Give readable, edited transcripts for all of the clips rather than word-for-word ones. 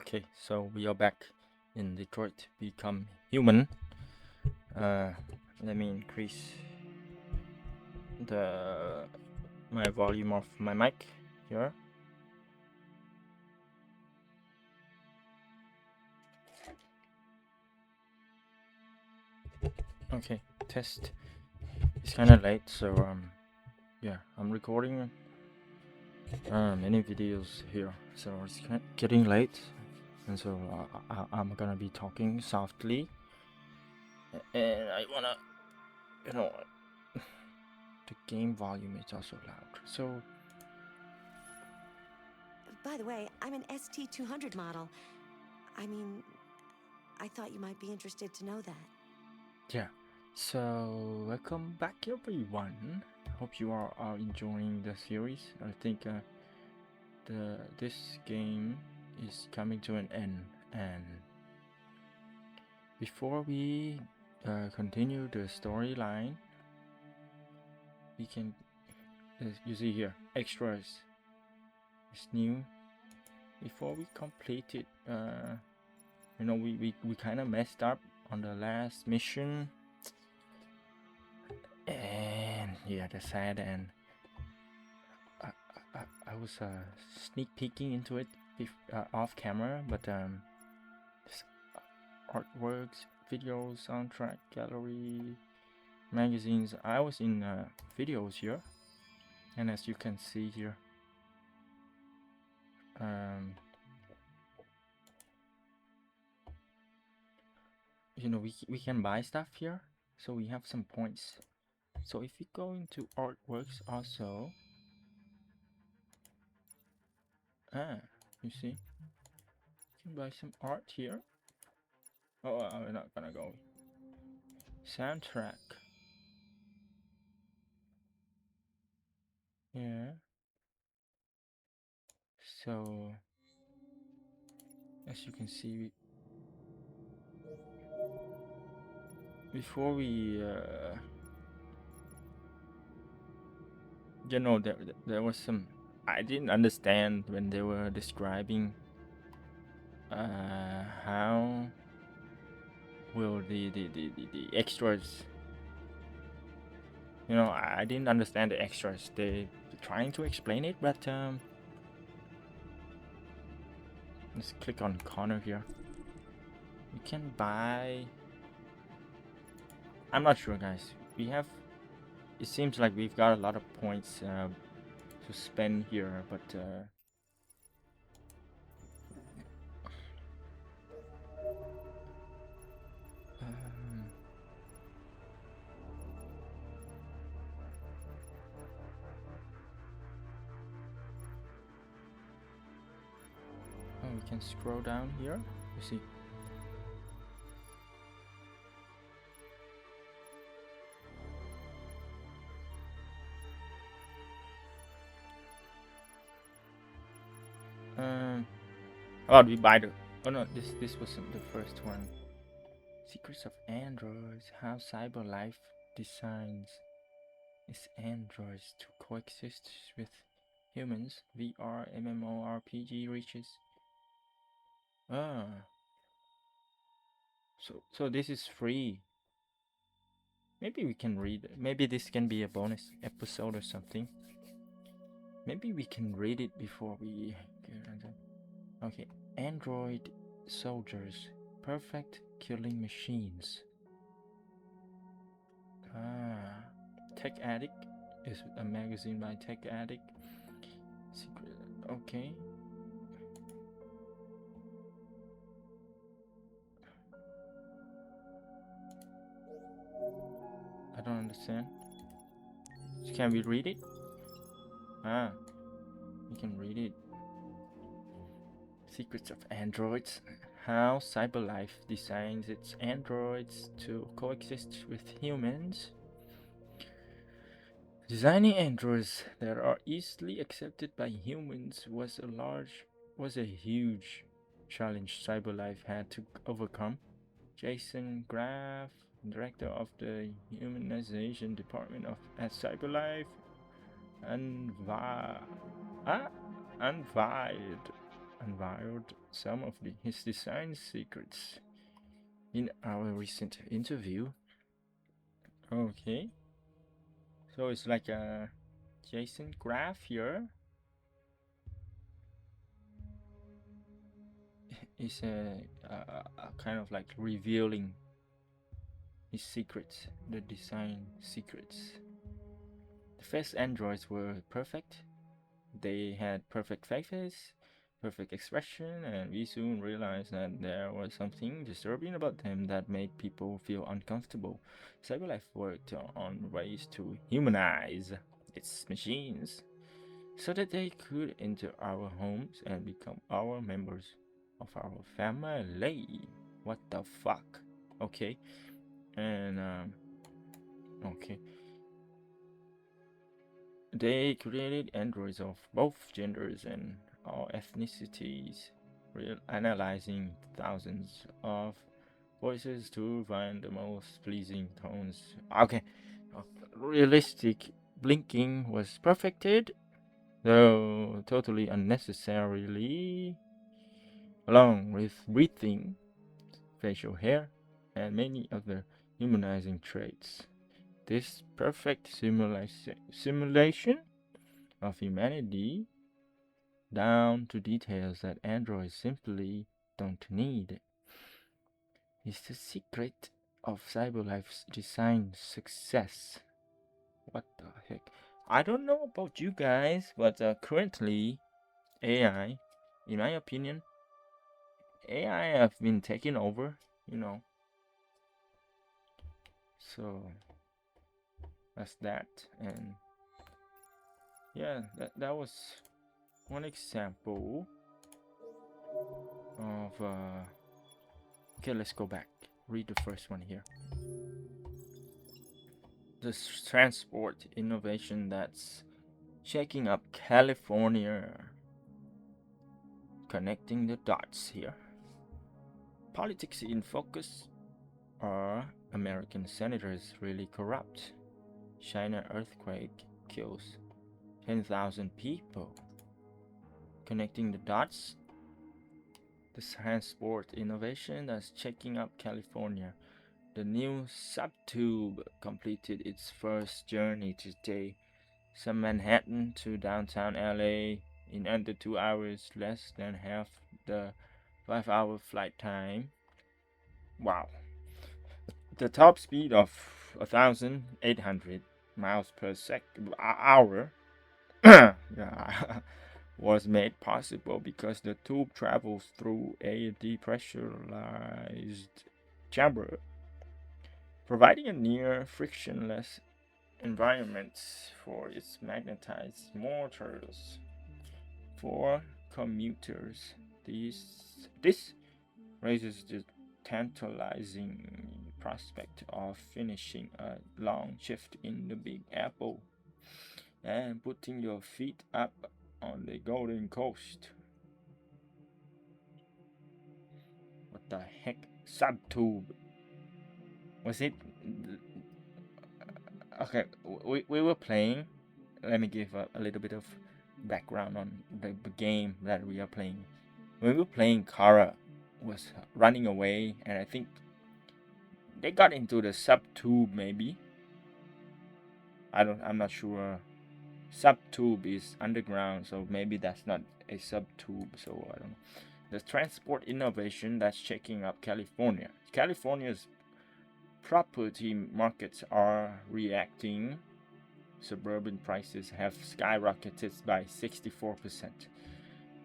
Okay, so we are back in Detroit Become Human. Uh, Let me increase the my volume of my mic here. Okay, test. It's kind of late, so yeah, I'm recording many videos here, so it's getting late, and so I'm gonna be talking softly, and I wanna, you know, the game volume is also loud, so. By the way, I'm an ST200 model. I mean, I thought you might be interested to know that. Yeah, so welcome back everyone. Hope you are enjoying the series. I think this game is coming to an end, and before we continue the storyline, we can you see here extras is new. Before we complete it, we kind of messed up on the last mission, and yeah, the sad end. I was sneak peeking into it off camera, but artworks, videos, soundtrack, gallery, magazines. I was in videos here, and as you can see here, we can buy stuff here, so we have some points. So if we go into artworks also, you see, you can buy some art here. Oh, I'm not gonna go. Soundtrack. Yeah. So as you can see, before we there was some I didn't understand when they were describing how will the extras, I didn't understand the extras. They trying to explain it, but let's click on corner here. You can buy, I'm not sure, guys. It seems like we've got a lot of points to spend here, but we can scroll down here. You see. Oh, we buy the. Oh no, this wasn't the first one. Secrets of Androids: How Cyberlife designs its androids to coexist with humans. VR MMORPG reaches. Ah, so this is free. Maybe we can read. Maybe this can be a bonus episode or something. Maybe we can read it before we. Okay, Android soldiers, perfect killing machines. Tech Addict is a magazine by Tech Addict. Secret. Okay. I don't understand. Can we read it? We can read it. Secrets of Androids. How Cyberlife designs its androids to coexist with humans. Designing androids that are easily accepted by humans was a huge challenge Cyberlife had to overcome. Jason Graff, director of the humanization department at Cyberlife, unveiled unveiled some of his design secrets in our recent interview. Okay, so it's like a JSON graph here. It's a kind of like revealing his secrets, the design secrets. The first androids were perfect. They had perfect faces, perfect expression, and we soon realized that there was something disturbing about them that made people feel uncomfortable. CyberLife worked on ways to humanize its machines so that they could enter our homes and become our members of our family. What the fuck? Okay, and okay. They created androids of both genders and all ethnicities, analyzing thousands of voices to find the most pleasing tones. Okay, realistic blinking was perfected, though totally unnecessarily, along with breathing, facial hair, and many other humanizing traits. This perfect simulation of humanity down to details that androids simply don't need is the secret of CyberLife's design success. What the heck? I don't know about you guys, but currently AI, in my opinion, AI have been taking over, you know. So that's that, and yeah, that was one example of okay, let's go back. Read the first one here. The transport innovation that's shaking up California. Connecting the dots here. Politics in focus. Are American senators really corrupt? China earthquake kills 10,000 people. Connecting the dots. The transport innovation that's shaking up California. The new subtube completed its first journey today. From Manhattan to downtown LA in under 2 hours, less than half the 5-hour flight time. Wow. The top speed of 1,800 miles per hour yeah, was made possible because the tube travels through a depressurized chamber, providing a near frictionless environment for its magnetized motors. For commuters, this raises the tantalizing prospect of finishing a long shift in the Big Apple and putting your feet up on the Golden Coast. What the heck? Subtube. Was it? Okay, we were playing. Let me give a little bit of background on the game that we are playing. When we were playing, Kara was running away, and I think they got into the subtube. Maybe I'm not sure. Subtube is underground, so maybe that's not a subtube. So I don't know. The transport innovation that's shaking up California. California's property markets are reacting. Suburban prices have skyrocketed by 64%.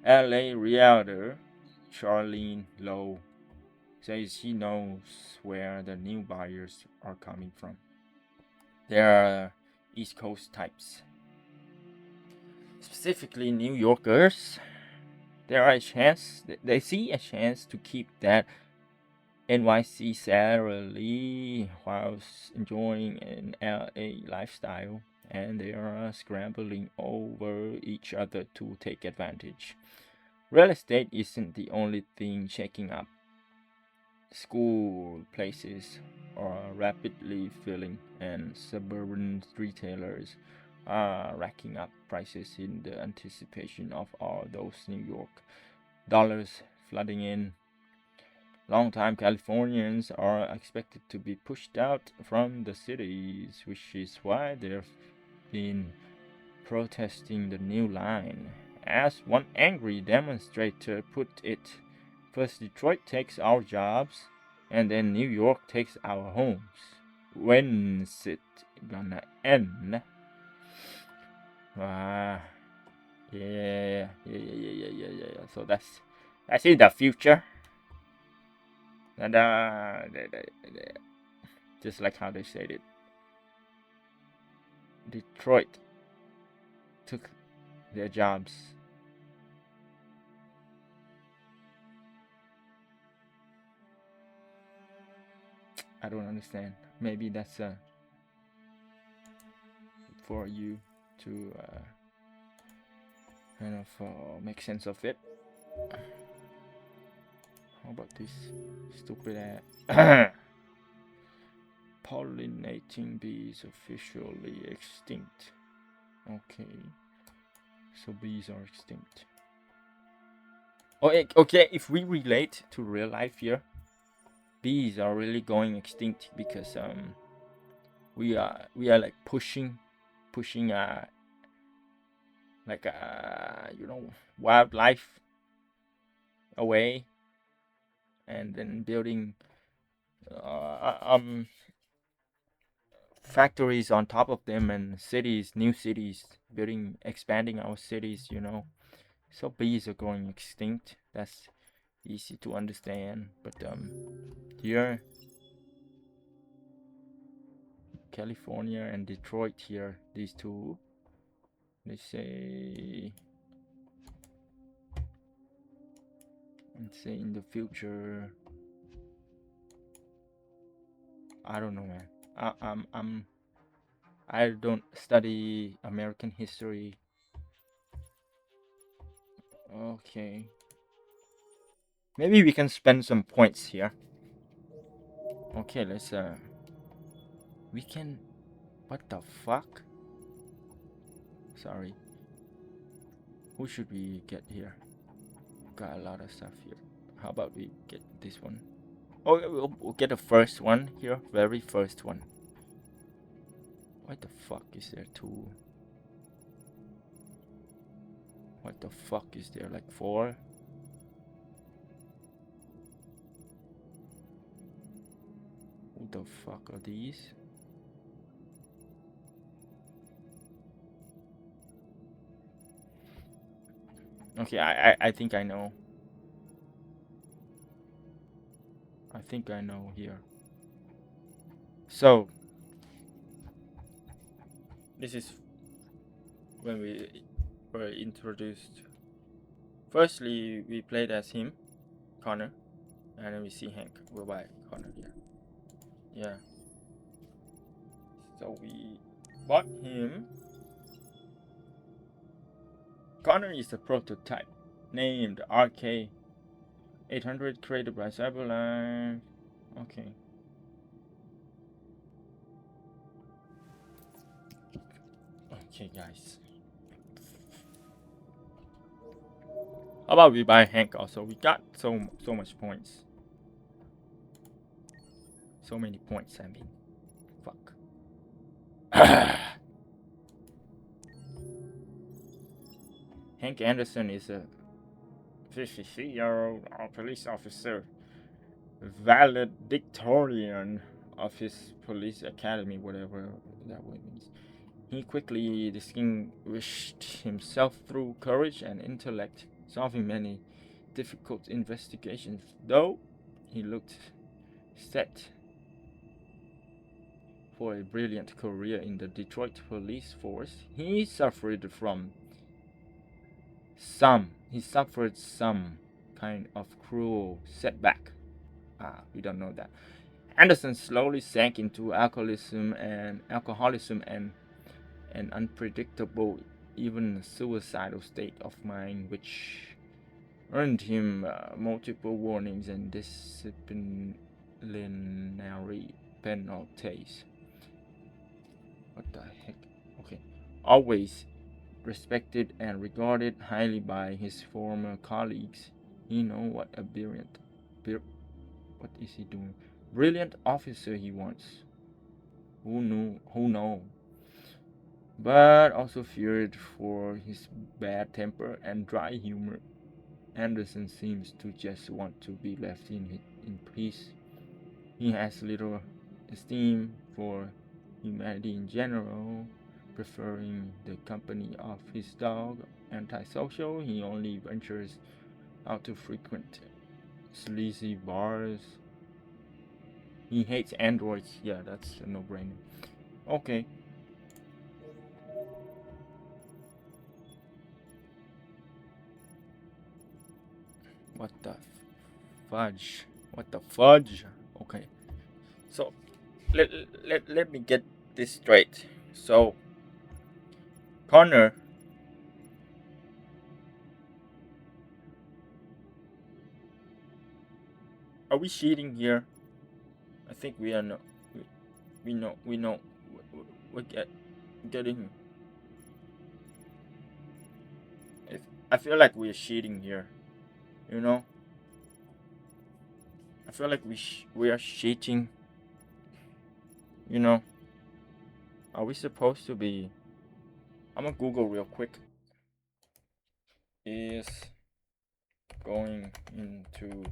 LA realtor Charlene Lowe says she knows where the new buyers are coming from. There are East Coast types, specifically New Yorkers. There are a chance they see a chance to keep that NYC salary whilst enjoying an LA lifestyle, and they are scrambling over each other to take advantage. Real estate isn't the only thing shaking up. School places are rapidly filling, and suburban retailers are racking up prices in the anticipation of all those New York flooding in. Longtime Californians are expected to be pushed out from the cities, which is why they've been protesting the new line. As one angry demonstrator put it, first Detroit takes our jobs, and then New York takes our homes. When's it gonna end? Yeah. So that's in the future. And just like how they said it, Detroit took their jobs. I don't understand. Maybe that's for you to kind of make sense of it. How about this stupid pollinating bees officially extinct. Okay, so bees are extinct. Oh, okay. If we relate to real life here, bees are really going extinct because we are like pushing like wildlife away, and then building factories on top of them, and cities, new cities, expanding our cities, so bees are going extinct. That's easy to understand. But here, California and Detroit, here, these two, they say, let's say in the future, I don't know, man. I don't study American history. Okay, maybe we can spend some points here. Okay, let's we can, what the fuck? Sorry, who should we get here? Got a lot of stuff here. How about we get this one? Oh, we'll get the first one here, very first one. What the fuck is there two? What the fuck is there, like 4? Who the fuck are these? Okay, I think I know. I think I know here. So this is when we were introduced. Firstly, we played as him, Connor, and then we see Hank. We're by Connor here. Yeah. So we bought him. Connor is a prototype named RK800, created by Cyberlife. Okay. Okay, guys. How about we buy Hank also? We got so much points. So many points, I mean. Fuck. Hank Anderson is a 53-year-old police officer, valedictorian of his police academy, whatever that word means. He quickly distinguished himself through courage and intellect, solving many difficult investigations. Though he looked set for a brilliant career in the Detroit police force, he suffered some kind of cruel setback. We don't know that. Anderson slowly sank into alcoholism and an unpredictable, even suicidal state of mind, which earned him multiple warnings and disciplinary penalties. What the heck? Okay. Always respected and regarded highly by his former colleagues, He know what a what is he doing? Brilliant officer he wants. Who knew? Who know? But also feared for his bad temper and dry humor. Anderson seems to just want to be left in peace. He has little esteem for humanity in general, preferring the company of his dog. Antisocial, he only ventures out to frequent sleazy bars. He hates androids. Yeah, that's a no-brainer. Okay. What the fudge? What the fudge? Okay. So, let me get this straight. So, Connor, are we cheating here? I think we are not. We know. We're getting. I feel like we're cheating here. You know. I feel like we are cheating. You know. Are we supposed to be? I'm gonna Google real quick. Is going into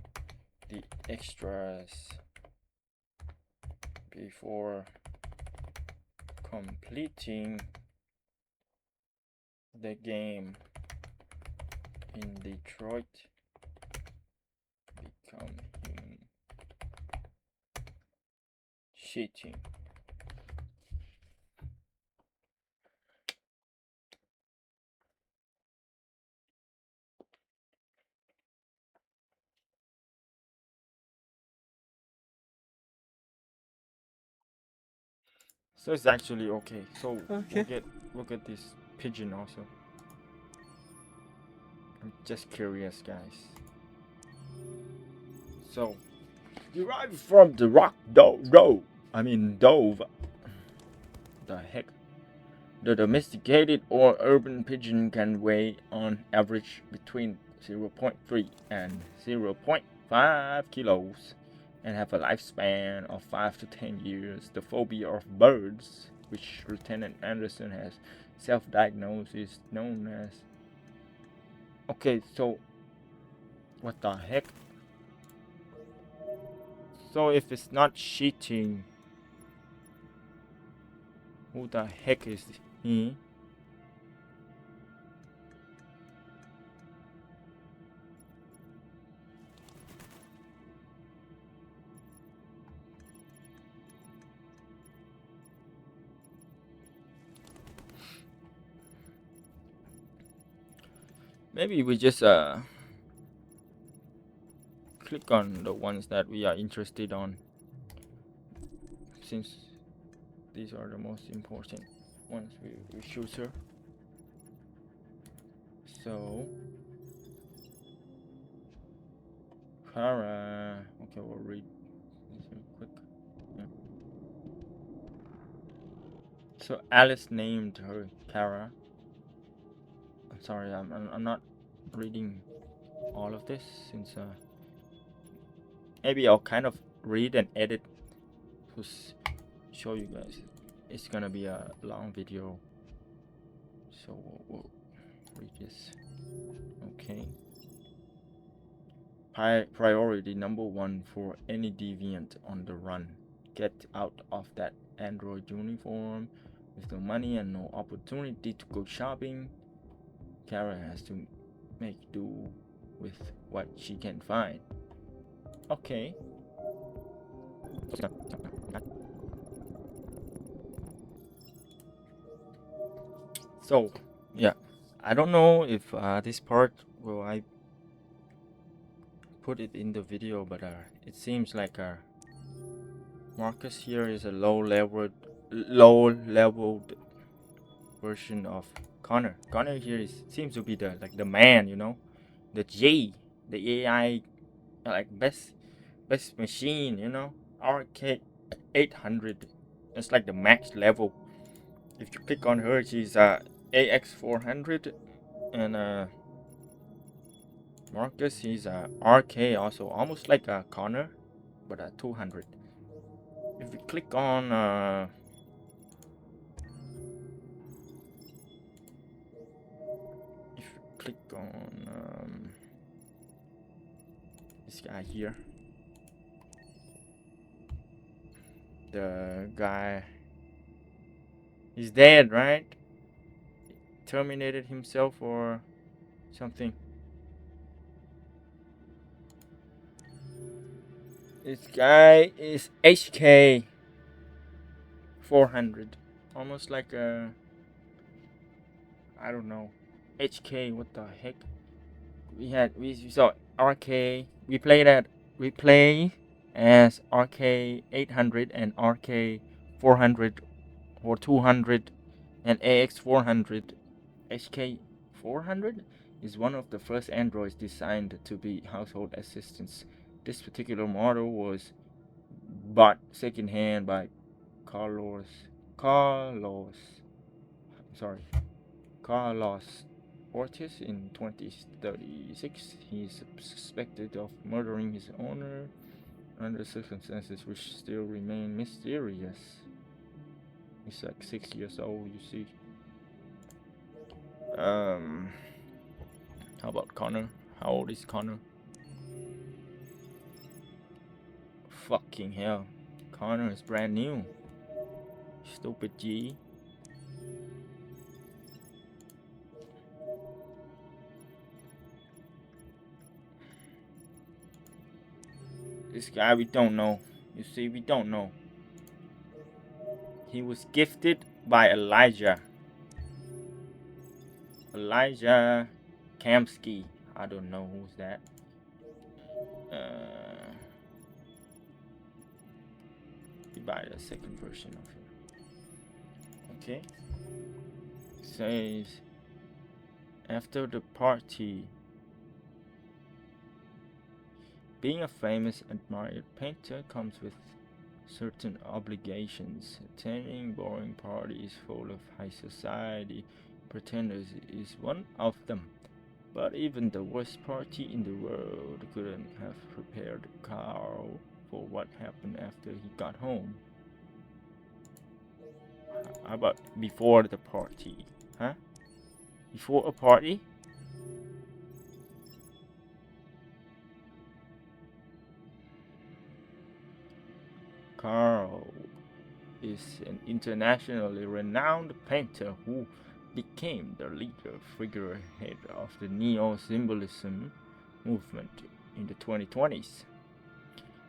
the extras before completing the game in Detroit become human. Cheating. So it's actually okay. So Okay. we'll get this pigeon also. I'm just curious, guys. So derived from the rock dove. Dove. The heck? The domesticated or urban pigeon can weigh on average between 0.3 and 0.5 kilos and have a lifespan of 5 to 10 years. The phobia of birds, which Lieutenant Anderson has self-diagnosed, is known as... Okay, so what the heck? So if it's not cheating, who the heck is he? Maybe we just click on the ones that we are interested on, since these are the most important ones we choose here. So Kara, okay, we'll read this real quick. Yeah. So Alice named her Kara. I'm sorry, I'm not reading all of this, since maybe I'll kind of read and edit to show you guys. It's gonna be a long video, so we'll read this. Okay. Priority number 1 for any deviant on the run: get out of that android uniform. With no money and no opportunity to go shopping, Kara has to make do with what she can find. Okay. So, yeah. I don't know if this part will I put it in the video, but it seems like Marcus here is a low leveled version of Connor. Connor here seems to be the man, you know, the J, the AI, like best machine, you know, RK 800. It's like the max level. If you click on her, she's AX 400, and Marcus, he's a RK also, almost like a Connor, but a 200. If we click on if you click on this guy here, the guy, he's dead, right? Terminated himself or something. This guy is HK 400, almost like a, I don't know, HK. What the heck? We saw RK. We play as RK 800 and RK 400 or 200 and AX 400. HK 400 is one of the first androids designed to be household assistants. This particular model was bought secondhand by Carlos sorry Carlos Ortiz in 2036. He is suspected of murdering his owner under circumstances which still remain mysterious. He's like 6 years old, you see. How about Connor? How old is Connor? Fucking hell. Connor is brand new. Stupid G. This guy we don't know. You see, we don't know. He was gifted by Elijah. Elijah Kamsky. I don't know who's that. We buy the second version of it. Okay. Says after the party. Being a famous admired painter comes with certain obligations. Attending boring parties full of high society pretenders is one of them. But even the worst party in the world couldn't have prepared Carl for what happened after he got home. How about before the party? Huh? Before a party? Carl is an internationally renowned painter who became the leader figurehead of the neo-symbolism movement in the 2020s.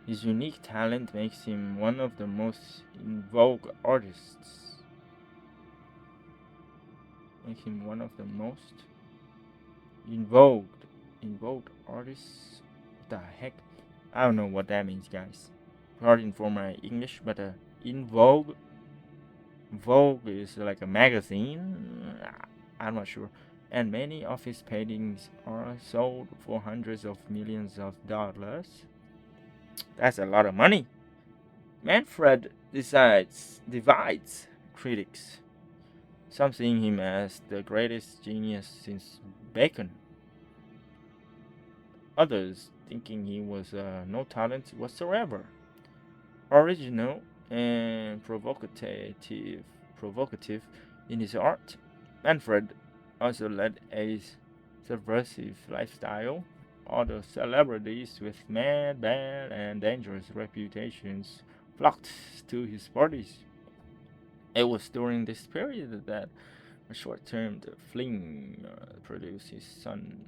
His unique talent makes him one of the most in vogue artists. Make him one of the most in vogue artists. What the heck? I don't know what that means, guys. Pardon for my English, but in vogue is like a magazine. I'm not sure. And many of his paintings are sold for hundreds of millions of dollars. That's a lot of money. Manfred divides critics. Some seeing him as the greatest genius since Bacon. Others thinking he was no talent whatsoever. Original and provocative in his art, Manfred also led a subversive lifestyle. Other celebrities with mad, bad, and dangerous reputations flocked to his parties. It was during this period that a short-term fling produced his son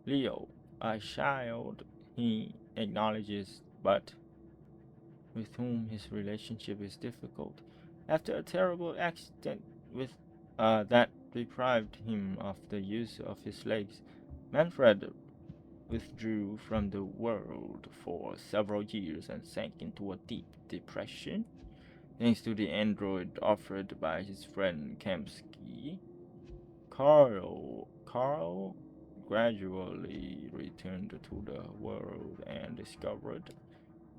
Leo, a child he acknowledges, but with whom his relationship is difficult. After a terrible accident with that deprived him of the use of his legs, Manfred withdrew from the world for several years and sank into a deep depression. Thanks to the android offered by his friend Kamsky, Carl gradually returned to the world and discovered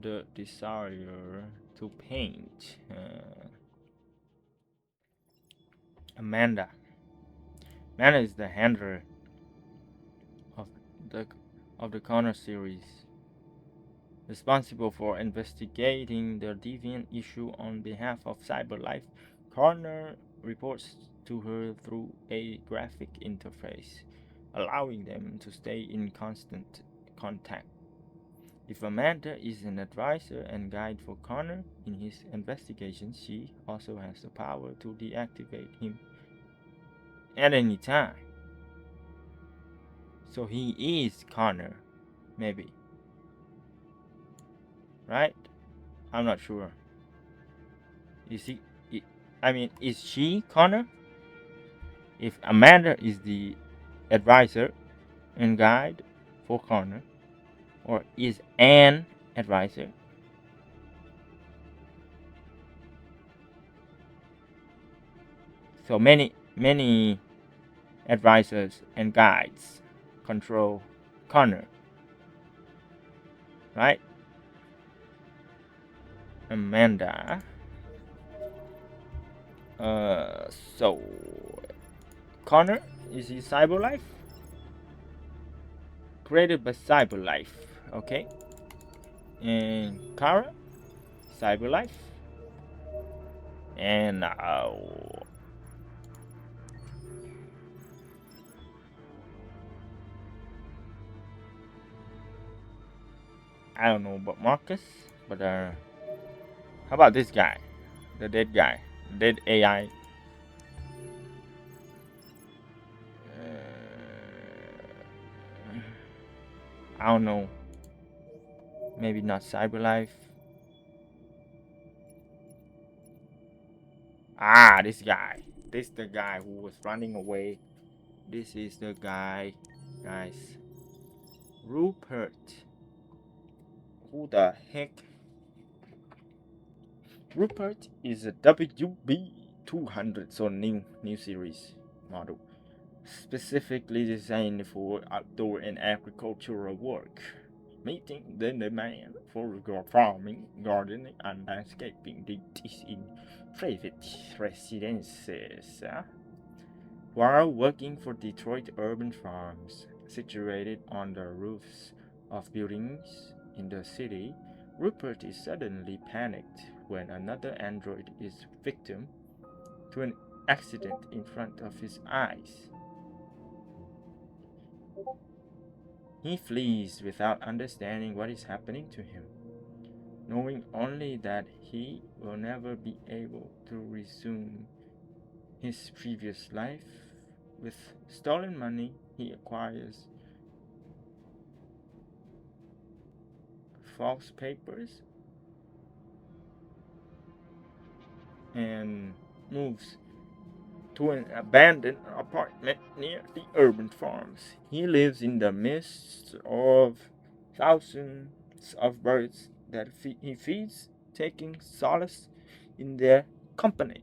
the desire to paint. Amanda is the handler the Connor series, responsible for investigating the Deviant issue on behalf of CyberLife. Connor reports to her through a graphic interface, allowing them to stay in constant contact. If Amanda is an advisor and guide for Connor in his investigations, she also has the power to deactivate him at any time. So he is Connor, maybe. Right? I'm not sure. Is he? I mean, is she Connor? If Amanda is the advisor and guide for Connor, or is Anne advisor? So many advisors and guides control Connor, right? Amanda. So Connor is he CyberLife? Created by CyberLife, okay? And Kara, CyberLife, and I don't know about Marcus, but how about this guy, the dead guy, dead AI? I don't know. Maybe not CyberLife. Ah, this guy. This is the guy who was running away. This is the guy, guys. Rupert. Who the heck? Rupert is a WB200, so new series model, specifically designed for outdoor and agricultural work, meeting the demand for farming, gardening, and landscaping duties in private residences. While working for Detroit Urban Farms, situated on the roofs of buildings in the city, Rupert is suddenly panicked when another android is victim to an accident in front of his eyes. He flees without understanding what is happening to him, knowing only that he will never be able to resume his previous life. With stolen money, he acquires false papers and moves to an abandoned apartment near the urban farms. He lives in the midst of thousands of birds that he feeds, taking solace in their company.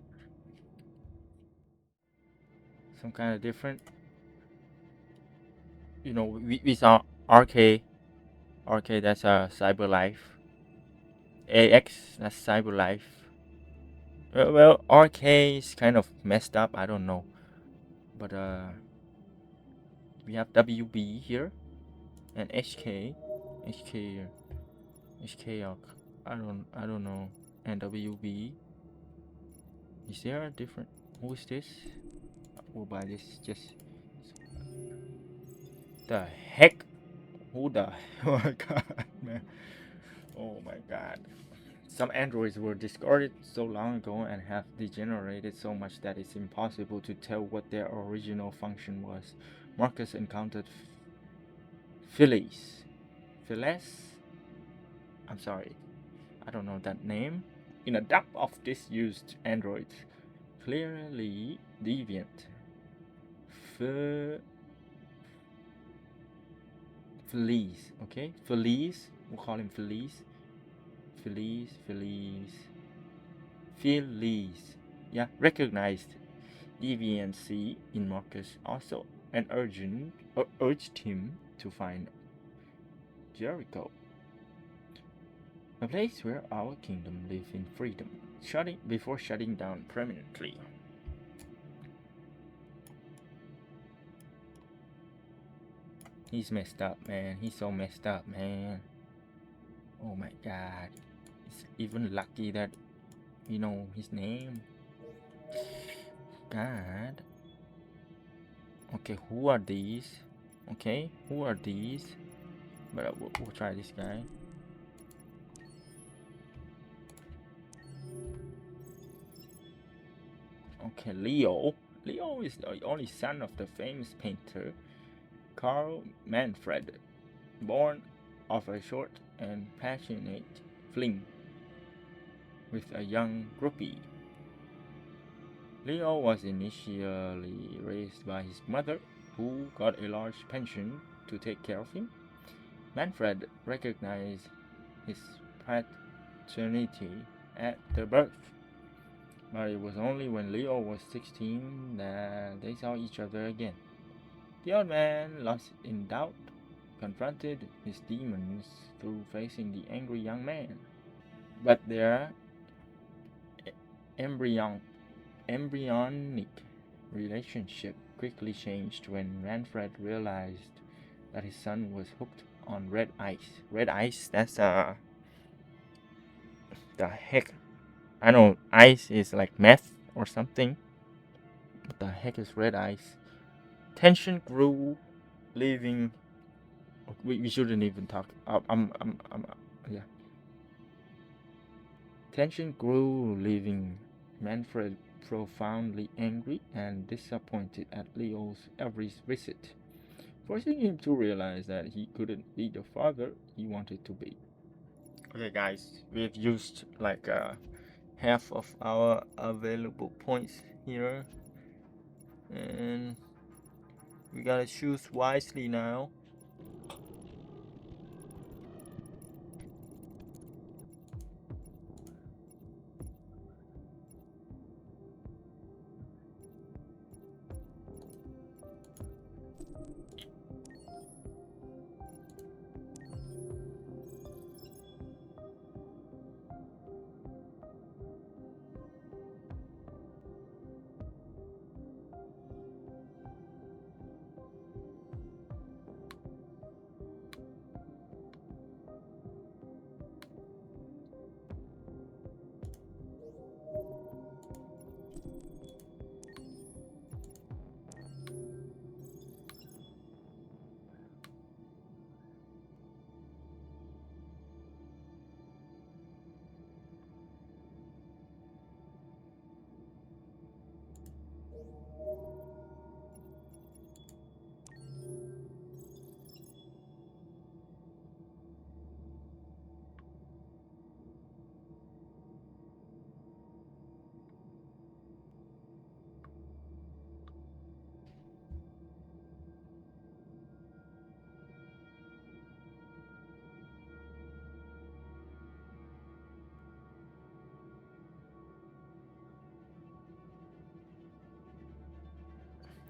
Some kind of different. You know, we saw RK. RK, that's CyberLife. AX, that's CyberLife. Well, RK is kind of messed up. I don't know, but we have WB here and HK. HK, HK. I don't know. And WB. Is there a different? Who is this? We'll buy this. Just the heck. Who the? Oh my god, man. Oh my god. Some androids were discarded so long ago and have degenerated so much that it's impossible to tell what their original function was. Marcus encountered Phyllis. Phyllis? I'm sorry, I don't know that name. In a dump of disused androids, clearly deviant. Felice, okay? Felice, we'll call him Felice. Felice. Yeah, recognized deviancy in Marcus also and urged him to find Jericho, a place where our kingdom live in freedom, before shutting down permanently. He's messed up, man. He's so messed up, man. Oh my god. It's even lucky that we know his name. God. Okay, who are these? Okay, who are these? But we'll try this guy. Okay, Leo. Leo is the only son of the famous painter Carl Manfred, born of a short and passionate fling with a young groupie. Leo was initially raised by his mother, who got a large pension to take care of him. Manfred recognized his paternity at their birth, but it was only when Leo was 16 that they saw each other again. The old man, lost in doubt, confronted his demons through facing the angry young man. But their embryonic relationship quickly changed when Manfred realized that his son was hooked on red ice. Red ice, that's the heck. I know ice is like meth or something. What the heck is red ice? Tension grew, leaving. We shouldn't even talk. Yeah. Tension grew, leaving Manfred profoundly angry and disappointed at Leo's every visit, forcing him to realize that he couldn't be the father he wanted to be. Okay, guys, we've used like half of our available points here, and we gotta choose wisely now.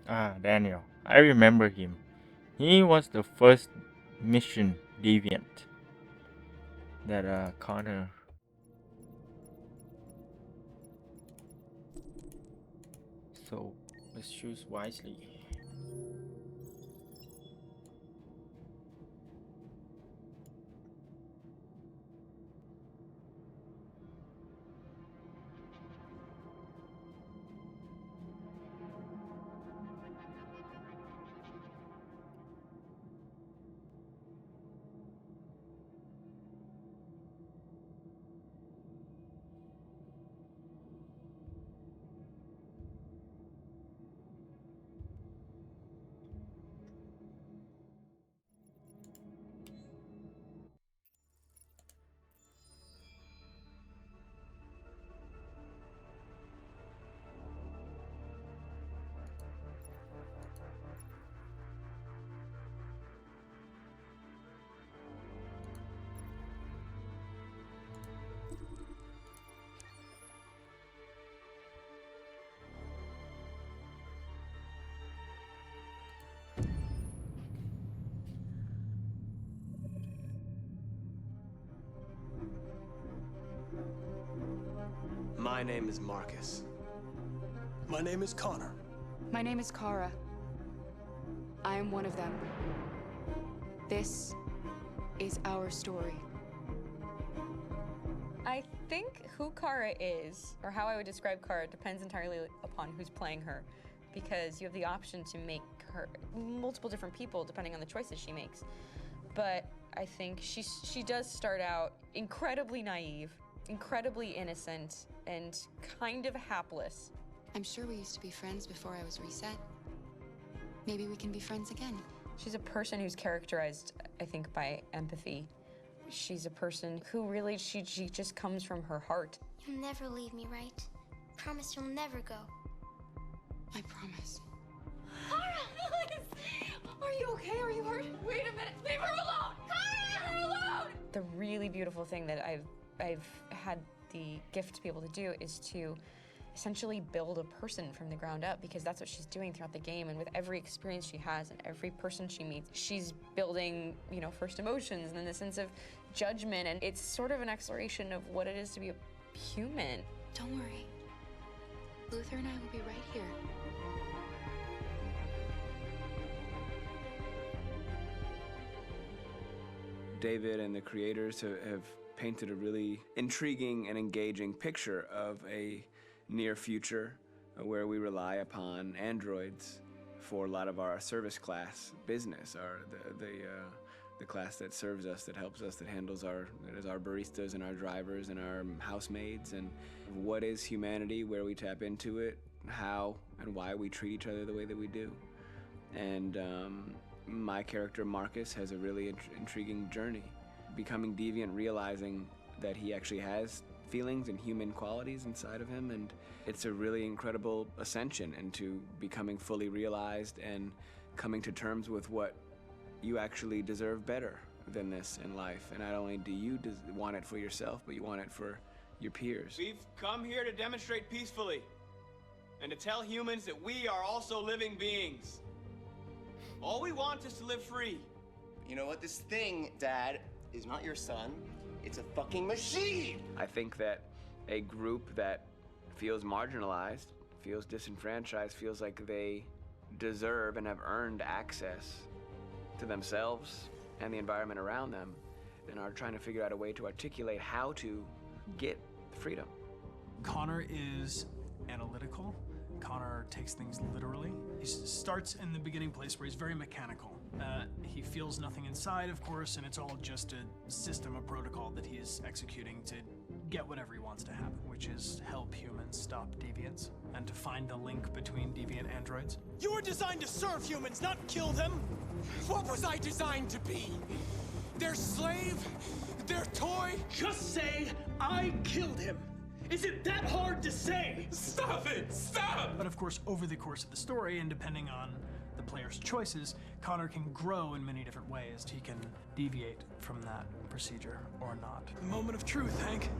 Ah, Daniel. I remember him. He was the first mission deviant that Connor. So let's choose wisely. My name is Marcus. My name is Connor. My name is Kara. I am one of them. This is our story. I think who Kara is, or how I would describe Kara, depends entirely upon who's playing her, because you have the option to make her multiple different people depending on the choices she makes. But I think she does start out incredibly naive, incredibly innocent, and kind of hapless. I'm sure we used to be friends before I was reset. Maybe we can be friends again. She's a person who's characterized, I think, by empathy. She's a person who really, she just comes from her heart. You'll never leave me, right? Promise you'll never go. I promise. Kara, Alice! Are you okay? Are you hurt? Wait a minute. Leave her alone! Kara, leave her alone! The really beautiful thing that I've had the gift to be able to do is to essentially build a person from the ground up, because that's what she's doing throughout the game. And with every experience she has and every person she meets, she's building, you know, first emotions and then the sense of judgment. And it's sort of an exploration of what it is to be a human. Don't worry. Luther and I will be right here. David and the creators have painted a really intriguing and engaging picture of a near future where we rely upon androids for a lot of our service class business, the class that serves us, that helps us, that handles our baristas and our drivers and our housemaids. And what is humanity, where we tap into it, how and why we treat each other the way that we do. And my character Marcus has a really intriguing journey, becoming deviant, realizing that he actually has feelings and human qualities inside of him, and it's a really incredible ascension into becoming fully realized and coming to terms with what you actually deserve better than this in life. And not only do you want it for yourself, but you want it for your peers. We've come here to demonstrate peacefully and to tell humans that we are also living beings. All we want is to live free. You know what? This thing, Dad, is not your son. It's a fucking machine! I think that a group that feels marginalized, feels disenfranchised, feels like they deserve and have earned access to themselves and the environment around them, and are trying to figure out a way to articulate how to get freedom. Connor is analytical. Connor takes things literally. He starts in the beginning place where he's very mechanical. He feels nothing inside, of course, and it's all just a system, a protocol that he is executing to get whatever he wants to happen, which is help humans stop deviants and to find the link between deviant androids. You were designed to serve humans, not kill them. What was I designed to be? Their slave? Their toy? Just say, I killed him. Is it that hard to say? Stop it! Stop! But of course, over the course of the story, and depending on the player's choices, Connor can grow in many different ways. He can deviate from that procedure or not. The moment of truth, Hank.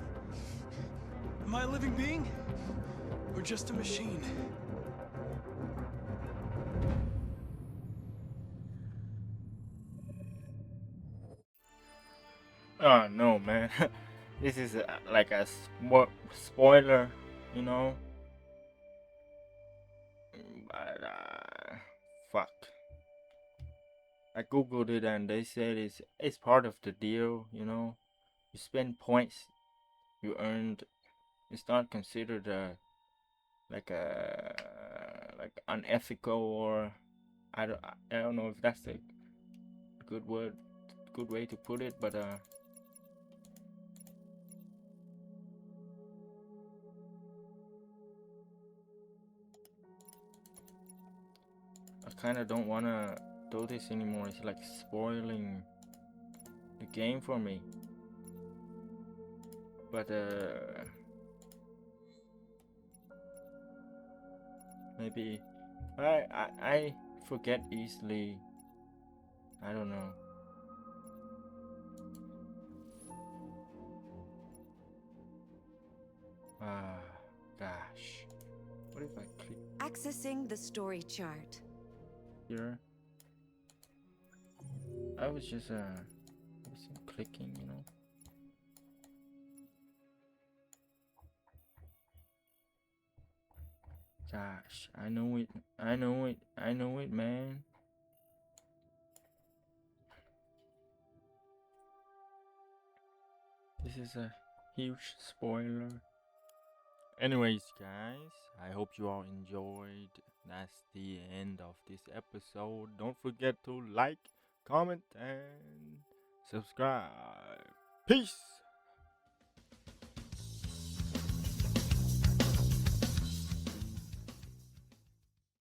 Am I a living being? Or just a machine? Oh no, man. This is like a spoiler, you know. But fuck. I googled it and they said it's part of the deal, you know. You spend points you earned. It's not considered like unethical, or I don't know if that's a good way to put it, but I kind of don't want to do this anymore. It's like spoiling the game for me. But maybe I forget easily. I don't know. Gosh. What if I click Accessing the story chart. here? I was just clicking, you know. Gosh, I know it, man. this is a huge spoiler. Anyways, guys, I hope you all enjoyed. That's the end of this episode. Don't forget to like, comment, and subscribe. Peace.